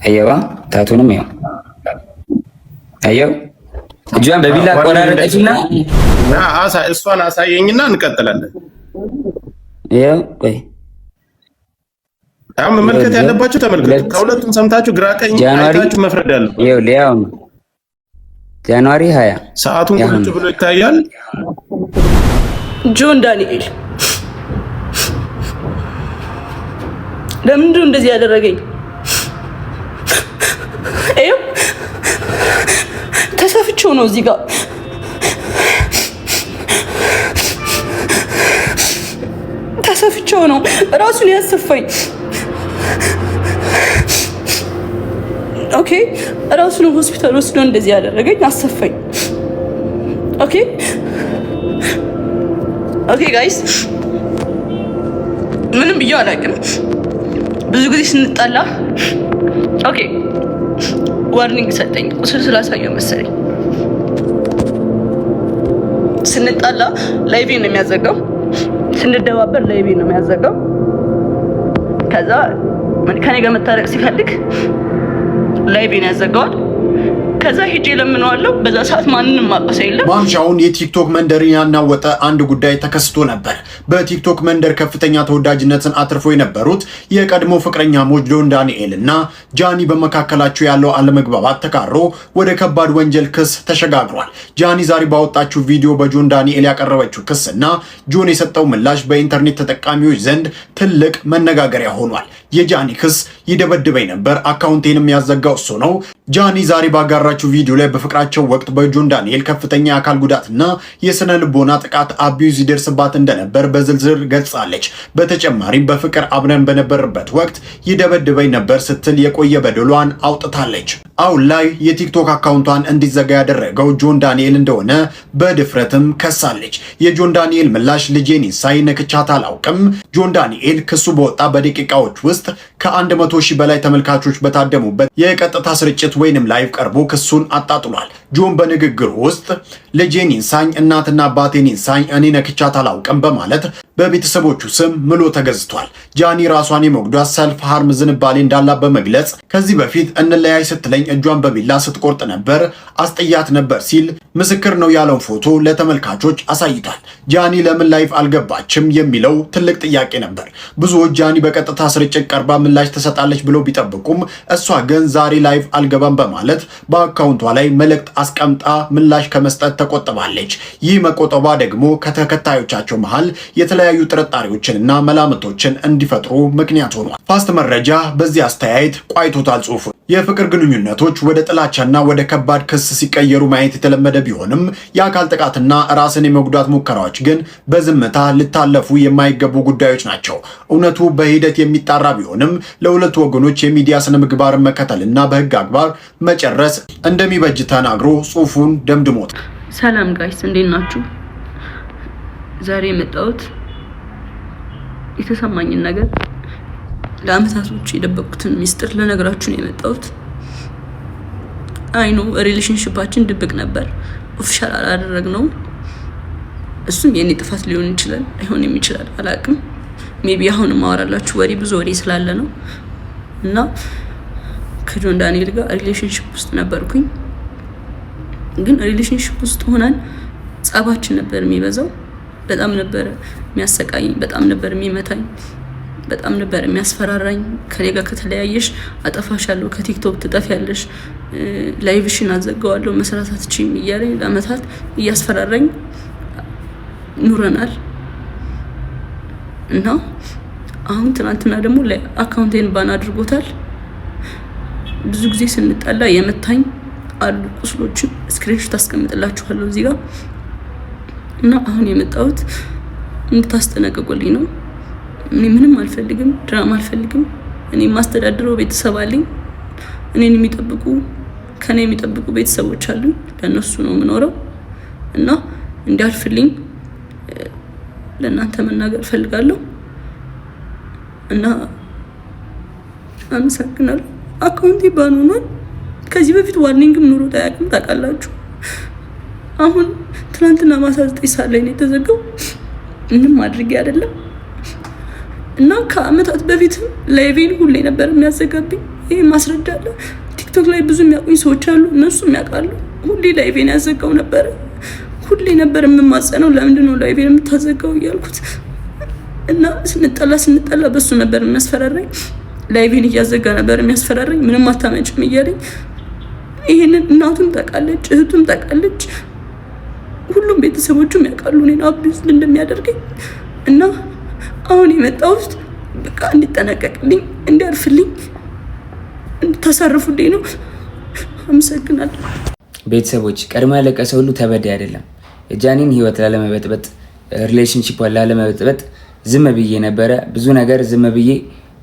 አየዋ ታቱንም ይኸው አየው እጇን በቢላ ቆራረጠችና እሷን አሳየኝና እንቀጥላለን። ይኸው ቆይ አሁን መመልከት ያለባችሁ ተመልከቱ። ከሁለቱም ሰምታችሁ ግራ ቀኝ አይታችሁ መፍረድ ያለው ይኸው ሊያው ጃንዋሪ 20 ሰዓቱን ቁጭ ብሎ ይታያል። ጆን ዳንኤል ለምንድነው እንደዚህ ያደረገኝ? ይኸው ተሰፍቼው ነው እዚህ ጋር ተሰፍቼው ነው ራሱን ያሰፋኝ። ኦኬ ራሱን ሆስፒታል ወስዶ እንደዚህ ያደረገኝ አሰፋኝ። ኦኬ ጋይስ ምንም ብዬ አላውቅም። ብዙ ጊዜ ስንጣላ ዋርኒንግ ሰጠኝ። ቁስል ስላሳየው መሰለኝ ስንጣላ ላይቬ ነው የሚያዘጋው፣ ስንደባበር ላይቬ ነው የሚያዘጋው። ከዛ ከኔ ጋር መታረቅ ሲፈልግ ላይቬ ነው ያዘጋዋል። ከዛ ሄጄ ለምነዋለሁ። በዛ ሰዓት ማንንም ማቀሰ የለም። ማምሻውን የቲክቶክ መንደርን ያናወጠ አንድ ጉዳይ ተከስቶ ነበር። በቲክቶክ መንደር ከፍተኛ ተወዳጅነትን አትርፎ የነበሩት የቀድሞ ፍቅረኛሞች ጆን ዳንኤል እና ጃኒ በመካከላቸው ያለው አለመግባባት ተካሮ ወደ ከባድ ወንጀል ክስ ተሸጋግሯል። ጃኒ ዛሬ ባወጣችው ቪዲዮ በጆን ዳንኤል ያቀረበችው ክስ እና ጆን የሰጠው ምላሽ በኢንተርኔት ተጠቃሚዎች ዘንድ ትልቅ መነጋገሪያ ሆኗል። የጃኒ ክስ ይደበድበኝ ነበር፣ አካውንቴንም ያዘጋው እሱ ነው። ጃኒ ዛሬ ባጋራችው ቪዲዮ ላይ በፍቅራቸው ወቅት በጆን ዳንኤል ከፍተኛ የአካል ጉዳትና የስነ ልቦና ጥቃት አቢዩዝ ይደርስባት እንደነበር በዝርዝር ገልጻለች። በተጨማሪም በፍቅር አብረን በነበረበት ወቅት ይደበድበኝ ነበር ስትል የቆየ በደሏን አውጥታለች። አሁን ላይ የቲክቶክ አካውንቷን እንዲዘጋ ያደረገው ጆን ዳንኤል እንደሆነ በድፍረትም ከሳለች። የጆን ዳንኤል ምላሽ ልጄን ሳይ ነክቻት አላውቅም። ጆን ዳንኤል ክሱ በወጣ በደቂቃዎች ውስጥ ከ100,000 በላይ ተመልካቾች በታደሙበት የቀጥታ ስርጭት ወይንም ላይቭ ቀርቦ ክሱን አጣጥሏል። ጆን በንግግሩ ውስጥ ልጄን ይንሳኝ፣ እናትና አባቴን ይንሳኝ፣ እኔ ነክቻት አላውቅም በማለት በቤተሰቦቹ ስም ምሎ ተገዝቷል። ጃኒ ራሷን የመጉዳት ሰልፍ ሃርም ዝንባሌ እንዳላት በመግለጽ ከዚህ በፊት እንለያይ ስትለኝ እጇን በቢላ ስትቆርጥ ነበር፣ አስጠያት ነበር ሲል ምስክር ነው ያለውን ፎቶ ለተመልካቾች አሳይቷል። ጃኒ ለምን ላይቭ አልገባችም የሚለው ትልቅ ጥያቄ ነበር። ብዙዎች ጃኒ በቀጥታ ስርጭት ቀርባ ምላሽ ትሰጣለች ብለው ቢጠብቁም እሷ ግን ዛሬ ላይቭ አልገባም በማለት በአካውንቷ ላይ መልእክት አስቀምጣ ምላሽ ከመስጠት ተቆጥባለች። ይህ መቆጠቧ ደግሞ ከተከታዮቻቸው መሃል የተለያዩ ጥርጣሬዎችንና መላምቶችን እንዲፈጥሩ ምክንያት ሆኗል። ፋስት መረጃ በዚህ አስተያየት ቋይቶታል ጽሁፉ። የፍቅር ግንኙነቶች ወደ ጥላቻና ወደ ከባድ ክስ ሲቀየሩ ማየት የተለመደ ቢሆንም የአካል ጥቃትና ራስን የመጉዳት ሙከራዎች ግን በዝምታ ሊታለፉ የማይገቡ ጉዳዮች ናቸው። እውነቱ በሂደት የሚጣራ ቢሆንም ለሁለቱ ወገኖች የሚዲያ ስነ ምግባርን መከተልና በህግ አግባብ መጨረስ እንደሚበጅ ተናግሮ ጽሁፉን ደምድሞት። ሰላም ጋይስ እንዴት ናችሁ? ዛሬ የመጣሁት የተሰማኝን ነገር ለአመታቶች የደበቁትን ሚስጥር ለነገራችሁ ነው የመጣሁት። አይኖ ሪሌሽንሺፓችን ድብቅ ነበር፣ ኦፊሻል አላደረግነው። እሱም የኔ ጥፋት ሊሆን ይችላል፣ አይሆንም ይችላል፣ አላቅም። ሜቢ አሁን ማወራላችሁ ወሬ ብዙ ወሬ ስላለ ነው። እና ከጆን ዳንኤል ጋር ሪሌሽንሺፕ ውስጥ ነበርኩኝ። ግን ሪሌሽንሺፕ ውስጥ ሆነን ጸባችን ነበር የሚበዛው። በጣም ነበር የሚያሰቃየኝ፣ በጣም ነበር የሚመታኝ፣ በጣም ነበር የሚያስፈራራኝ። ከኔ ጋር ከተለያየሽ አጠፋሻለሁ፣ ከቲክቶክ ትጠፊያለሽ፣ ላይቭሽን አዘጋዋለሁ፣ መስራት አትችይም እያለኝ ለአመታት እያስፈራራኝ ኑረናል። እና አሁን ትናንትና ደግሞ አካውንቴን ባን አድርጎታል። ብዙ ጊዜ ስንጣላ የመታኝ አሉ ቁስሎችን ስክሪንሾት አስቀምጥላችኋለሁ እዚህ ጋር። እና አሁን የመጣሁት እንድታስጠነቅቁልኝ ነው። እኔ ምንም አልፈልግም፣ ድራማ አልፈልግም። እኔ ማስተዳድረው ቤተሰብ አለኝ። እኔን የሚጠብቁ ከኔ የሚጠብቁ ቤተሰቦች አሉኝ። ለነሱ ነው የምኖረው። እና እንዲያልፍልኝ ለእናንተ መናገር ፈልጋለሁ። እና አመሰግናለሁ። አካውንቴ ባን ሆኗል። ከዚህ በፊት ዋርኒንግም ኑሮ ታያቅም ታውቃላችሁ። አሁን ትናንትና ማታ 9 ሰዓት ላይ ነው የተዘጋው። ምንም አድርጌ አይደለም። እና ከአመታት በፊትም ላይቬን ሁሌ ነበር የሚያዘጋብኝ። ይሄ ማስረጃ አለ። ቲክቶክ ላይ ብዙ የሚያውቁኝ ሰዎች አሉ፣ እነሱም ያውቃሉ። ሁሌ ላይቬን ያዘጋው ነበር። ሁሌ ነበር የምማጸነው፣ ለምንድን ነው ላይቬን የምታዘጋው እያልኩት እና ስንጠላ በሱ ነበር የሚያስፈራራኝ። ላይቬን እያዘጋ ነበር የሚያስፈራራኝ። ምንም አታመጭም እያለኝ ይሄንን እናቱም ታውቃለች፣ እህቱም ታውቃለች፣ ሁሉም ቤተሰቦቹም ያውቃሉ እኔን አቢዝ እንደሚያደርገኝ እና አሁን የመጣሁት በቃ እንዲጠነቀቅልኝ፣ እንዲያርፍልኝ፣ እንድታሳርፉልኝ ነው። አመሰግናለሁ። ቤተሰቦች ቀድሞ ያለቀሰ ሁሉ ተበዳይ አይደለም። የጃኒን ህይወት ላለመበጥበጥ ሪሌሽንሺፕዋን ላለመበጥበጥ ዝም ብዬ ነበረ። ብዙ ነገር ዝም ብዬ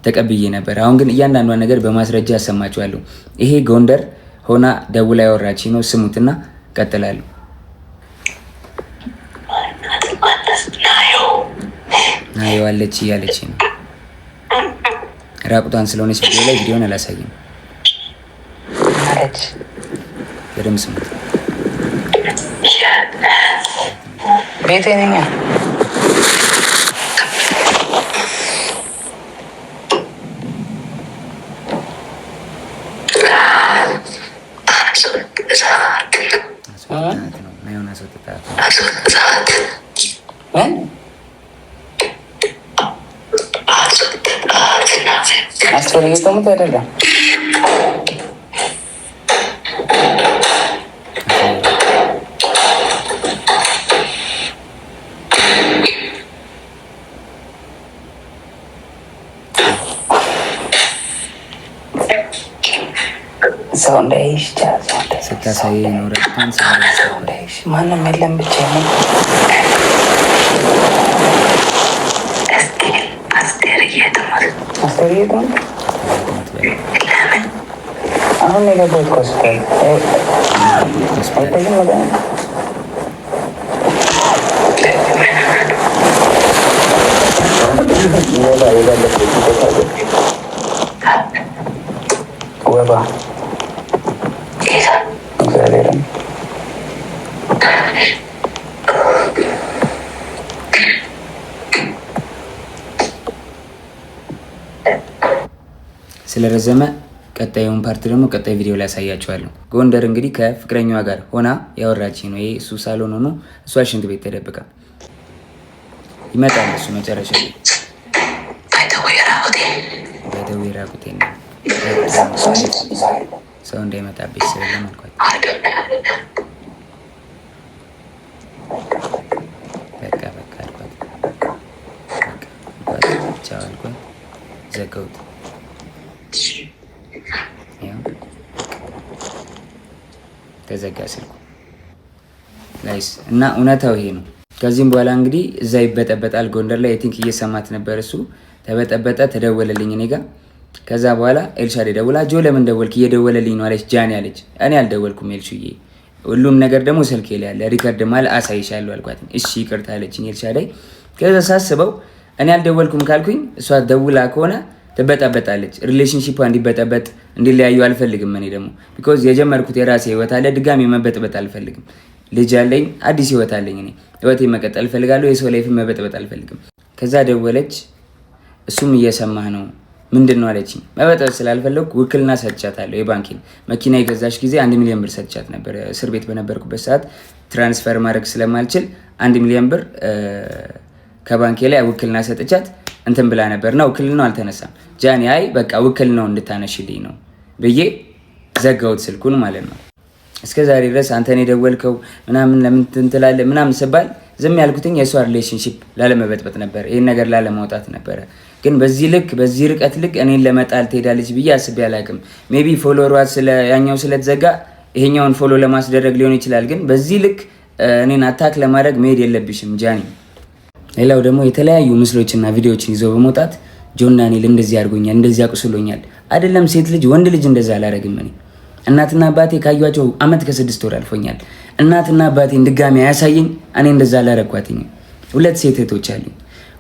ተቀብዬ ነበር። አሁን ግን እያንዳንዷን ነገር በማስረጃ ያሰማችኋለሁ። ይሄ ጎንደር ሆና ደውላ ያወራች ነው። ስሙትና ቀጥላለሁ። ናየዋለች እያለች ነው። ራቁቷን ስለሆነች ቪዲዮ ላይ ቪዲዮን አላሳይም። በደምብ ስሙት። ቤቴ ነኝ። አስፈልግም አይደለም ሰው እንዳይሽ ስታሳይ ኖረን ማንም የለም ብቻ ነው። አሁን የገባሁት ሆስፒታል ወባ እግዚአብሔርን ስለረዘመ ቀጣዩን ፓርት ደግሞ ቀጣይ ቪዲዮ ላይ ያሳያችኋለሁ። ጎንደር እንግዲህ ከፍቅረኛዋ ጋር ሆና ያወራች ነው። ይሄ እሱ ሳሎን ሆኖ እሷ ሽንት ቤት ተደብቃ ይመጣል። እሱ መጨረሻ ላይ በደዌ ራቁቴ ነው ሰው እንዳይመጣብሽ ስለለም አልኳት። በቃ አልኳት። ቻው አልኳት። ዘጋሁት። ተዘጋ ስልኩ ጋይስ። እና እውነታው ይሄ ነው። ከዚህም በኋላ እንግዲህ እዛ ይበጠበጣል። ጎንደር ላይ ቲንክ እየሰማት ነበር። እሱ ተበጠበጠ፣ ተደወለልኝ እኔ ጋር። ከዛ በኋላ ኤልሻዴ ደውላ ጆ ለምን ደወልክ? እየደወለልኝ ነው አለች። ጃኒ አለች። እኔ አልደወልኩም ኤልሹዬ፣ ሁሉም ነገር ደግሞ ስልኬ ላይ ያለ ሪከርድ ማለት አሳይሻለሁ አልኳት። እሺ ይቅርታ አለችኝ ኤልሻዴ። ከዛ ሳስበው እኔ አልደወልኩም ካልኩኝ እሷ ደውላ ከሆነ ትበጣበጣለች። ሪሌሽንሺፕ እንዲበጠበጥ እንዲለያዩ አልፈልግም። እኔ ደግሞ ቢኮዝ የጀመርኩት የራሴ ህይወት አለ፣ ድጋሚ መበጥበጥ አልፈልግም። ልጅ አለኝ፣ አዲስ ህይወት አለኝ። እኔ ህይወቴን መቀጠል እፈልጋለሁ። የሰው ላይፍ መበጥበጥ አልፈልግም። ከዛ ደወለች። እሱም እየሰማህ ነው ምንድን ነው አለችኝ። መበጥበጥ ስላልፈለግኩ ውክልና ሰጥቻታለሁ። የባንኬን መኪና የገዛች ጊዜ 1 ሚሊዮን ብር ሰጥቻት ነበር። እስር ቤት በነበርኩበት ሰዓት ትራንስፈር ማድረግ ስለማልችል 1 ሚሊዮን ብር ከባንኬ ላይ ውክልና ሰጥቻት እንትን ብላ ነበርና ውክልናው አልተነሳም። ጃኒ አይ በቃ ውክልናው እንድታነሽልኝ ነው ብዬ ዘጋሁት ስልኩን ማለት ነው። እስከ ዛሬ ድረስ አንተን የደወልከው ምናምን ለምን ትንትላለህ ምናምን ስባል ዝም ያልኩትኝ የእሷ ሪሌሽንሺፕ ላለመበጥበጥ ነበር፣ ይህን ነገር ላለማውጣት ነበረ። ግን በዚህ ልክ በዚህ ርቀት ልክ እኔን ለመጣል ትሄዳለች ብዬ አስቤ አላቅም። ሜቢ ፎሎወሯ ያኛው ስለተዘጋ ይሄኛውን ፎሎ ለማስደረግ ሊሆን ይችላል። ግን በዚህ ልክ እኔን አታክ ለማድረግ መሄድ የለብሽም ጃኒ። ሌላው ደግሞ የተለያዩ ምስሎችና ቪዲዮዎችን ይዞ በመውጣት ጆና ኔል እንደዚህ አድርጎኛል፣ እንደዚህ አቁስሎኛል። አይደለም ሴት ልጅ ወንድ ልጅ እንደዛ አላረግም። እኔ እናትና አባቴ ካዩዋቸው አመት ከ6 ወር አልፎኛል። እናትና አባቴን ድጋሚ አያሳየኝ። እኔ እንደዛ አላረኳትኝ። 2 ሴት እህቶች አሉኝ።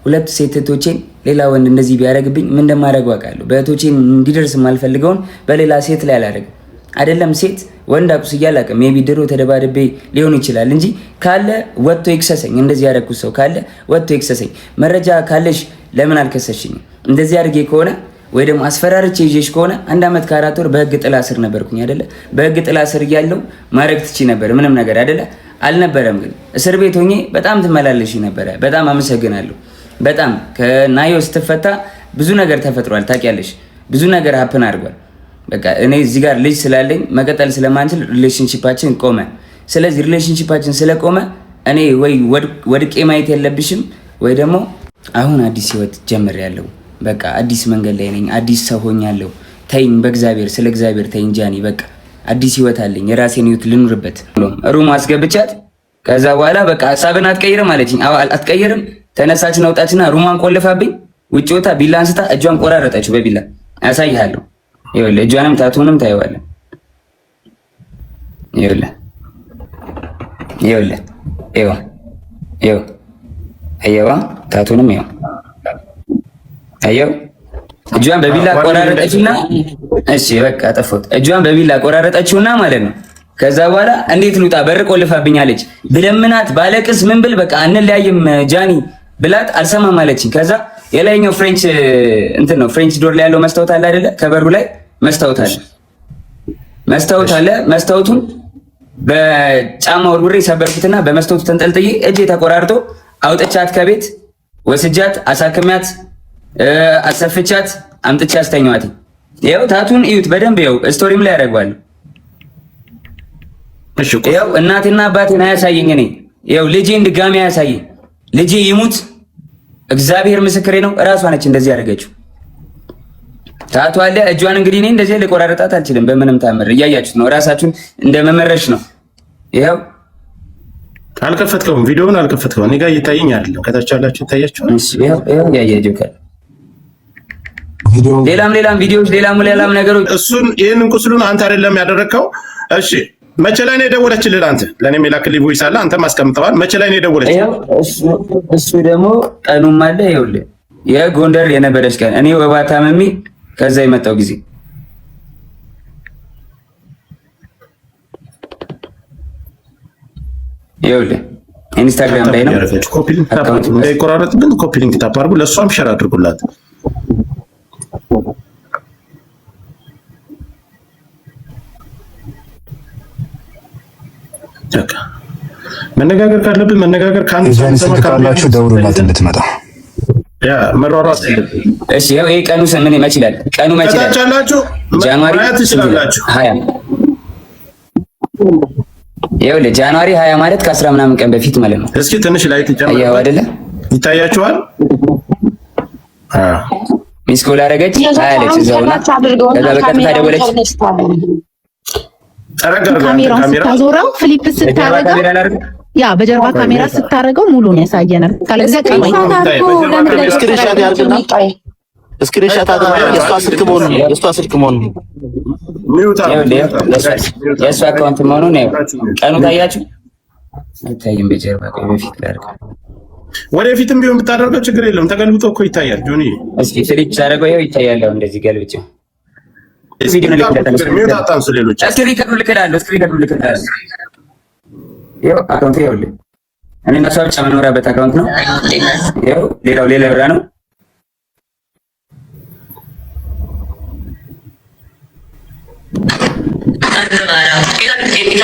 2 ሴት እህቶቼን ሌላ ወንድ እንደዚህ ቢያደርግብኝ ምን እንደማደርገው አውቃለሁ። በእህቶቼን እንዲደርስ የማልፈልገውን በሌላ ሴት ላይ አላረግም። አይደለም ሴት ወንድ አቁስዬ አላውቅም። ሜቢ ድሮ ተደባድቤ ሊሆን ይችላል እንጂ ካለ ወጥቶ ይክሰሰኝ። እንደዚህ ያደረኩት ሰው ካለ ወጥቶ ይክሰሰኝ። መረጃ ካለሽ ለምን አልከሰሽኝም? እንደዚህ አድርጌ ከሆነ ወይ ደግሞ አስፈራርቼ ይዤሽ ከሆነ 1 ዓመት ከ4 ወር በህግ ጥላ ስር ነበርኩኝ አይደለ? በህግ ጥላ ስር እያለሁ ማድረግ ትቺ ነበር ምንም ነገር አይደለ? አልነበረም። ግን እስር ቤት ሆኜ በጣም ትመላለሽ ነበረ። በጣም አመሰግናለሁ። በጣም ከናዮ ስትፈታ ብዙ ነገር ተፈጥሯል። ታውቂያለሽ፣ ብዙ ነገር ሀፕን አድርጓል። በቃ እኔ እዚህ ጋር ልጅ ስላለኝ መቀጠል ስለማንችል ሪሌሽንሺፓችን ቆመ። ስለዚህ ሪሌሽንሺፓችን ስለቆመ እኔ ወይ ወድቄ ማየት የለብሽም ወይ ደግሞ አሁን አዲስ ህይወት ጀምሬያለሁ። በቃ አዲስ መንገድ ላይ ነኝ። አዲስ ሰው ሆኛለሁ። ተይኝ፣ በእግዚአብሔር ስለ እግዚአብሔር ተይኝ ጃኒ። በቃ አዲስ ህይወት አለኝ። የራሴን ህይወት ልኑርበት። ሩም አስገብቻት ከዛ በኋላ በቃ ሀሳብን አትቀይርም አለችኝ። አትቀይርም። ተነሳችን አውጣችና ሩማን ቆልፋብኝ ውጭ ወጣ ቢላ አንስታ እጇን ቆራረጠችው በቢላ። አሳይሃለሁ። ይኸውልህ እጇንም ታቱንም ታየዋለህ። ይኸውልህ አየዋ ታቱንም ይኸው አየው። እጇን በቢላ ቆራረጠችውና እሺ በቃ ጠፎት። እጇን በቢላ ቆራረጠችውና ማለት ነው። ከዛ በኋላ እንዴት ልውጣ በር ቆልፋብኛለች። ብለምናት ባለቅስ ምን ብል በቃ እንለያይም ጃኒ ብላት አልሰማም አለችኝ። ከዛ የላይኛው ፍሬንች እንትን ነው ፍሬንች ዶር ላይ ያለው መስታወት አለ አይደለ? ከበሩ ላይ መስታወት አለ። መስታወቱን በጫማ ወርውሬ ሰበርኩትና በመስታወቱ ተንጠልጥዬ እጄ ተቆራርጦ አውጥቻት ከቤት ወስጃት አሳክሚያት አሰፍቻት አምጥቻ አስተኛዋት። ይኸው ታቱን እዩት በደንብ ይኸው ስቶሪም ላይ ያደርጋሉ። ይኸው እናቴና አባቴን አያሳየኝ። እኔ ይኸው ልጄን ድጋሚ አያሳየኝ። ልጄ ይሙት እግዚአብሔር ምስክሬ ነው። እራሷ ነች እንደዚህ ያደረገችው። ታቱ አለ። እጇን እንግዲህ እኔ እንደዚህ ልቆራረጣት አልችልም በምንም ታምር። እያያችሁት ነው። እራሳችሁን እንደመመረሽ ነው። ይኸው አልከፈትከውም፣ ቪዲዮውን አልከፈትከውም። እኔ ጋር እየታየኝ አይደለም። ከታች ያላችሁ ይታያችኋል። ይኸው ያያችሁ ካለ ሌላም ቪዲዮዎች ሌላም ነገሮች ይህንን ቁስሉን አንተ አይደለም ያደረግከው። እሺ መቼ ላይ ነው የደወለችልህ? አንተ ለእኔም የላክልኝ ቮይስ አለ፣ አንተም አስቀምጠዋል። መቼ ላይ ነው የደወለችልህ? እሱ ደግሞ ቀኑም አለ። ይኸውልህ የጎንደር የነበረች ቀን እኔ ወባ ታመሜ ከዛ የመጣው ጊዜ ይኸውልህ ኢንስታግራም ላይ ነው። ኮፒ ሊንክ ታፕ እንዳይቆራረጥብን ኮፒ ሊንክ ታፕ አድርጉ። ለእሷም ሸር አድርጉላት። መነጋገር ካለብን መነጋገር ካላችሁ ደውሉላት እንድትመጣ። ያ መሯሯጥ የለብን። እሺ ያው ይሄ ቀኑ ምን ይችላል? ቀኑ መች ይችላል? ታቻላችሁ ጃንዋሪ 20 ይኸውልህ ጃንዋሪ 20 ማለት ከ10 ምናምን ቀን በፊት ማለት ነው። እስኪ ትንሽ ላይ ተጨምሩ። ያው አይደለ ይታያችኋል። ሚስ ኮል አደረገች አለች እዛውና ከዛ በቀጥታ ደወለች። ካሜራውን ስታዞረው ፍሊፕ ስታረገው ያ በጀርባ ካሜራ ስታረገው ሙሉ ነው ያሳየናል። ካለዚያ ስክሪንሻት አድርጎ የእሷ ስልክ መሆኑን የእሷ አካውንት መሆኑን ነው። ቀኑ ታያችሁ አይታይም። በጀርባ ቆይ በፊት ላድርግ። ወደፊትም ቢሆን ብታደርገው ችግር የለም። ተገልብጦ እኮ ይታያል። ጆኒ እስኪ ፍሊፕ ሳደርገው ይኸው ይታያል። እንደዚህ ገልብጬው ቪዲዮ ልክለታን ሌሎች ስክሪከሩ ልክላለሁ። ይኸው አካውንት ይኸውልህ እኔ እና እሷ ብቻ መኖሪያበት አካውንት ነው። ይኸው ሌላ ብራ ነው።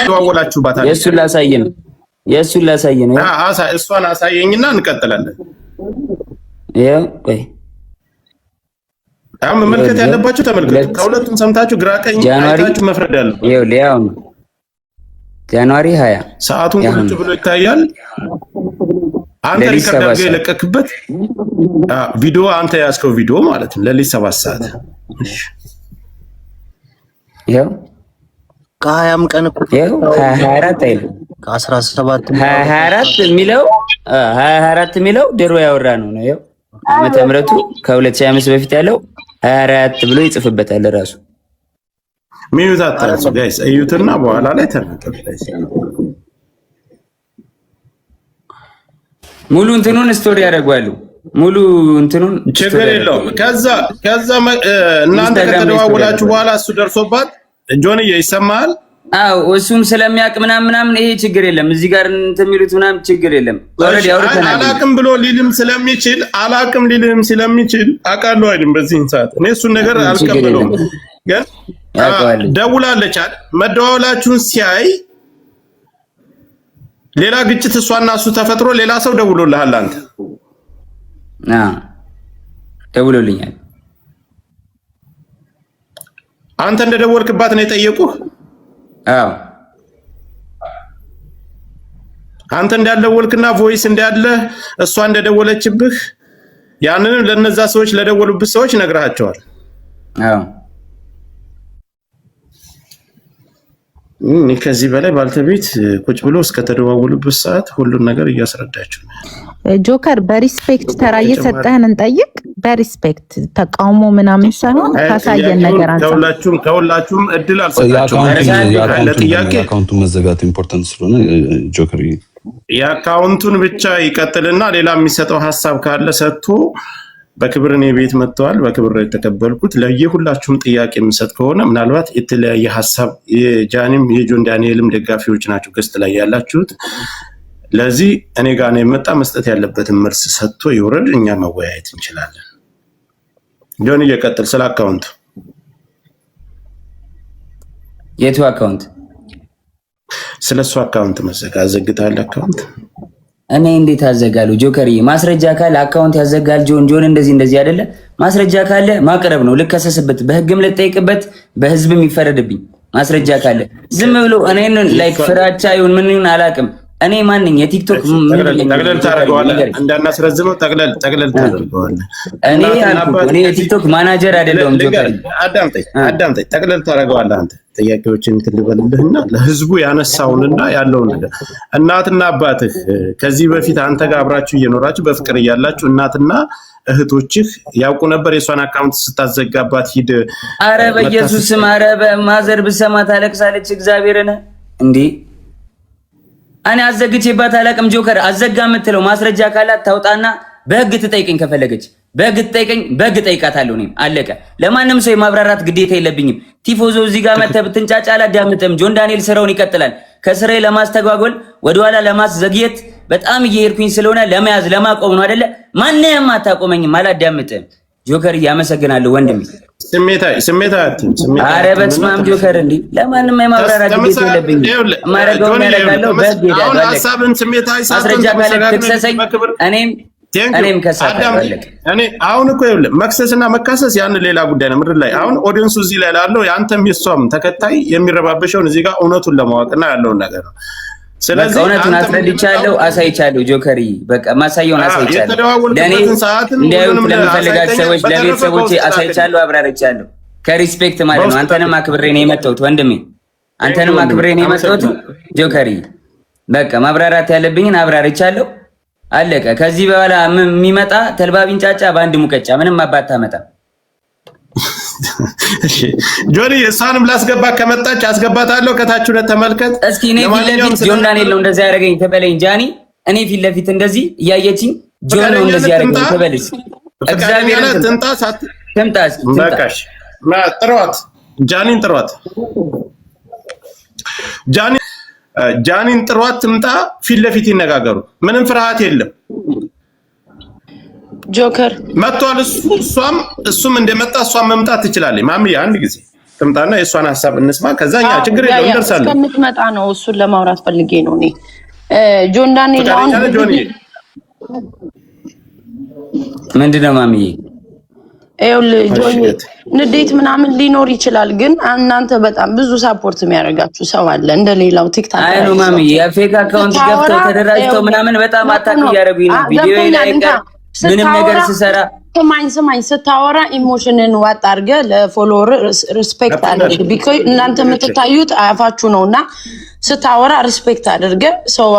ተዋወላችሁባታል። የእሱን ላሳይ ነው። እሷን አሳየኝና እንቀጥላለን። ይኸው ቆይ አሁን መመልከት ያለባችሁ ተመልከቱ። ከሁለቱም ሰምታችሁ ግራ ቀኝ አይታችሁ መፍረድ ያለው ይኸውልህ ያው ጃንዋሪ 20 ሰዓቱን ቁጭ ብሎ ይታያል። አንተ ሪከርድ አድርገህ የለቀክበት ቪዲዮ አንተ ያዝከው ቪዲዮ ማለት ነው። ለሊት 7 ሰዓት ይኸው ከ20 ቀን እኮ ይኸው 24 አይደል ከ17 24 የሚለው ድሮ ያወራ ነው። ይኸው ዓመተ ምሕረቱ ከ2005 በፊት ያለው 24 ብሎ ይጽፍበታል ራሱ። ሚዩት አታርጉ ጋይስ፣ እዩትና በኋላ ላይ ተናገሩ ጋይስ። ሙሉ እንትኑን ስቶሪ ያደርጋሉ። ሙሉ እንትኑን ችግር የለውም። ከዛ እናንተ ከተደዋወላችሁ በኋላ እሱ ደርሶባት ጆንዬ ይሰማሃል? አው እሱም ስለሚያውቅ ምናምን ይሄ ችግር የለም። እዚህ ጋር እንትን የሚሉት ምናምን ችግር የለም። ኦሬዲ አውርተናል። አላቅም ብሎ ሊልም ስለሚችል አውቃለሁ አይደል? በዚህ ሰዓት እኔ እሱን ነገር አልቀበለውም። ግን ደውላለች አይደል? መደዋወላችሁን ሲያይ ሌላ ግጭት እሷና እሱ ተፈጥሮ ሌላ ሰው ደውሎልሃል አንተ? ደውሎልኛል። አንተ እንደደወልክባት ነው የጠየቁህ? አዎ አንተ እንዳልደወልክና ቮይስ እንዳለ እሷ እንደደወለችብህ ያንንም ለነዛ ሰዎች ለደወሉብህ ሰዎች ነግራቸዋል? አዎ ከዚህ በላይ ባልተቤት ቁጭ ብሎ እስከተደዋወሉበት ሰዓት ሁሉን ነገር እያስረዳችሁ ነው። ጆከር በሪስፔክት ተራ እየሰጠህን እንጠይቅ። በሪስፔክት ተቃውሞ ምናምን ሳይሆን ካሳየን ነገር አንተ ከሁላችሁም እድል አልሰጣችሁም። የአካውንቱን መዘጋት ኢምፖርታንት ስለሆነ ጆከር የአካውንቱን ብቻ ይቀጥልና ሌላ የሚሰጠው ሀሳብ ካለ ሰጥቶ በክብር እኔ ቤት መጥተዋል። በክብር የተቀበልኩት ለየሁላችሁም ጥያቄ የምሰጥ ከሆነ ምናልባት የተለያየ ሀሳብ የጃኒም የጆን ዳንኤልም ደጋፊዎች ናቸው ገስት ላይ ያላችሁት። ለዚህ እኔ ጋር ነው የመጣ መስጠት ያለበትን መልስ ሰጥቶ ይወረድ፣ እኛ መወያየት እንችላለን። ጆን እየቀጥል ስለ አካውንቱ። የቱ አካውንት? ስለሱ አካውንት መዘጋት ዘግታል። አካውንት እኔ እንዴት አዘጋለሁ? ጆከር ማስረጃ ካለ አካውንት ያዘጋል። ጆን እንደዚህ አይደለ? ማስረጃ ካለ ማቅረብ ነው። ልከሰስበት፣ በህግም ልጠይቅበት፣ በህዝብም ይፈረድብኝ። ማስረጃ ካለ ዝም ብሎ እኔን ላይክ ፍራቻ ይሁን ምን ይሁን አላውቅም። እኔ ማንኝ የቲክቶክ ጠቅለል ታደርገዋለህ፣ እንዳናስረዝመው ጠቅለል ታደርገዋለህ። እኔ የቲክቶክ ማናጀር አይደለሁም ጆከር። አዳምጠኝ፣ ጠቅለል ታደርገዋለህ አንተ። ጥያቄዎችን ትልበልልህና ለህዝቡ ያነሳውንና ያለውን ነገር እናትና አባትህ ከዚህ በፊት አንተ ጋር አብራችሁ እየኖራችሁ በፍቅር እያላችሁ እናትና እህቶችህ ያውቁ ነበር የሷን አካውንት ስታዘጋባት ሂድ? አረ በኢየሱስ ስም፣ አረ በማዘር ብሰማ ታለቅሳለች። እግዚአብሔርን እንዴ እኔ አዘግቼባት አላቅም። ጆከር አዘጋ የምትለው ማስረጃ ካላት ታውጣና በህግ ትጠይቀኝ። ከፈለገች በህግ ትጠይቀኝ፣ በህግ ጠይቃታለሁ። እኔም አለቀ። ለማንም ሰው የማብራራት ግዴታ የለብኝም። ቲፎዞ እዚህ ጋር መተህ ብትንጫጫ አላዳምጥም። ጆን ዳንኤል ስራውን ይቀጥላል። ከስራዬ ለማስተጓጎል ወደኋላ ለማስዘግየት በጣም እየሄድኩኝ ስለሆነ ለመያዝ ለማቆም ነው አይደለ? ማንንም አታቆመኝም፣ አላዳምጥም። ጆከር ያመሰግናለሁ ወንድሜ። አረ በስመ አብ ጆከር፣ እንዴ ለማንም የማብራራት ግዴታ የለብኝም። ማረጋውን ያደርጋለሁ። በህግ ሄዳለሁ። ማስረጃ ካለ ትክሰሰኝ፣ እኔም ከሳለሁ። እኔ አሁን እኮ ይኸውልህ መክሰስና መካሰስ ያን ሌላ ጉዳይ ነው። ምድር ላይ አሁን ኦዲየንሱ እዚህ ላይ ላለው ያንተም የሷም ተከታይ የሚረባበሸውን እዚህ ጋር እውነቱን ለማወቅና ያለውን ነገር ነው። ስለዚህ እውነቱን አስረድቻለሁ፣ አሳይቻለሁ። ጆከሪ በቃ ማሳየውን አሳይቻለሁ። ለኔ እንዲያዩት ለምፈልጋቸው ሰዎች ለቤተሰቦቼ አሳይቻለሁ፣ አብራርቻለሁ። ከሪስፔክት ማለት ነው። አንተንም አክብሬ ነው የመጣሁት ወንድሜ፣ አንተንም አክብሬ ነው የመጣሁት ጆከሪ። በቃ ማብራራት ያለብኝን አብራርቻለሁ፣ አለቀ። ከዚህ በኋላ የሚመጣ ተልባቢን ጫጫ በአንድ ሙቀጫ ምንም አባታ መጣ። እሺ ጆኒ እሷንም ላስገባ ከመጣች አስገባታለሁ። ከታች ሁለት ተመልከት እስኪ። እኔ ፊት ለፊት ጆን ዳንኤል ነው እንደዚህ ያደረገኝ ተበለኝ ጃኒ። እኔ ፊት ለፊት እንደዚህ እያየችኝ ጆን ነው እንደዚህ ያደረገኝ ተበለኝ። እግዚአብሔር ትምጣስ በቃሽ። ጥሯት፣ ጃኒን ጥሯት፣ ጃኒን ጥሯት፣ ትምጣ። ፊት ለፊት ይነጋገሩ። ምንም ፍርሃት የለም። ጆከር መጥቷል። እሱም እንደመጣ እሷም መምጣት ትችላለች። ማሚ አንድ ጊዜ ትምጣና የእሷን ሀሳብ እንስማ። ከዛኛ ችግር የለውም እንደርሳለን። እስከምትመጣ ነው እሱን ለማውራት ፈልጌ ነው። እኔ ጆን ዳንኤል አሁን ምንድነው ማሚዬ? ይኸውልህ ጆኒ ንዴት ምናምን ሊኖር ይችላል፣ ግን እናንተ በጣም ብዙ ሳፖርት የሚያደርጋችሁ ሰው አለ እንደሌላው ቲክታክ ላይ። አይ ነው ማሚዬ፣ የፌክ አካውንት ገብተው ተደራጅተው ምናምን በጣም አታክ እያደረጉኝ ነው። ቪዲዮ ላይ ምንም ነገር ሲሰራ ስማኝ ስታወራ ኢሞሽንን ዋጥ አድርገህ ለፎሎወር ሪስፔክት አድርግ። ቢኮዝ እናንተ የምትታዩት አፋችሁ ነውና ስታወራ ሪስፔክት አድርገህ ሰው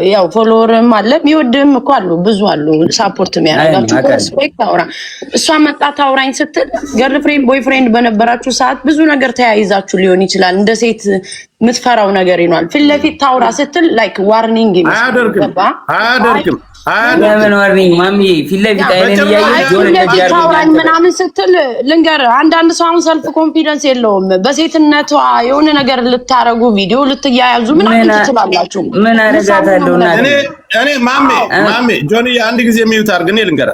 ያው ፎሎወርም አለ የሚወድህም እኮ አሉ፣ ብዙ አሉ ሳፖርት የሚያደርጋችሁ። ሪስፔክት አውራ። እሷ መጣ ታውራኝ ስትል ገርል ፍሬንድ ቦይ ፍሬንድ በነበራችሁ ሰዓት ብዙ ነገር ተያይዛችሁ ሊሆን ይችላል። እንደ ሴት የምትፈራው ነገር ይኗል። ፊት ለፊት ታውራ ስትል ላይክ ዋርኒንግ አያደርግም ለምን ዋርኒንግ ማሚ ፊት ለፊት አይነን ያያይ ጆን ምናምን ስትል ልንገር አንዳንድ ሰው አሁን ሰልፍ ኮንፊደንስ የለውም በሴትነቷ የሆነ ነገር ልታረጉ ቪዲዮ ልትያያዙ ምናምን ትችላላችሁ ምን አረጋታለሁና እኔ ማሜ ጆኒ አንድ ጊዜ ሚዩት አርግኔ ልንገራ